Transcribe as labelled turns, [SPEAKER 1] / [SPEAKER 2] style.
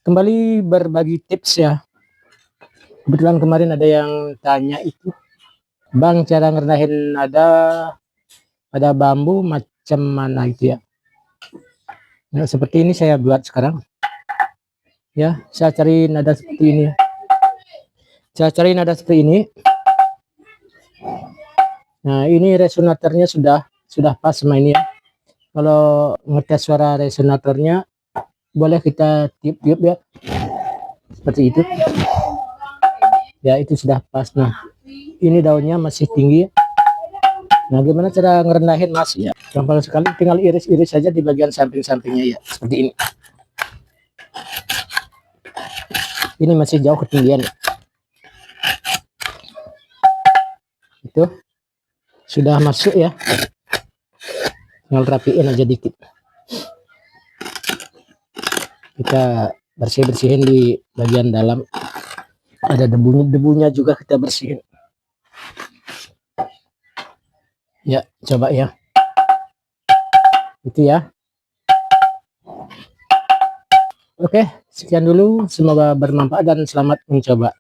[SPEAKER 1] Kembali berbagi tips ya. Kebetulan kemarin ada yang tanya itu, Bang, cara ngerendahin nada pada bambu macam mana itu ya. Nah, seperti ini saya buat sekarang. Ya, saya cari nada seperti ini ya. Saya cari nada seperti ini. Nah, ini resonatornya sudah pas sama ini ya. Kalau ngetes suara resonatornya boleh kita tiup-tiup ya. Seperti itu. Ya, itu sudah pas. Nah, ini daunnya masih tinggi. Nah, gimana cara ngerendahin Mas ya? Gampang sekali, tinggal iris-iris saja di bagian samping-sampingnya ya, seperti ini. Ini masih jauh ketinggian ya. Itu sudah masuk ya. Tinggal rapiin aja dikit. Kita bersih-bersihin di bagian dalam. Ada debunya juga kita bersihin. Ya, coba ya. Itu ya. Oke, sekian dulu. Semoga bermanfaat dan selamat mencoba.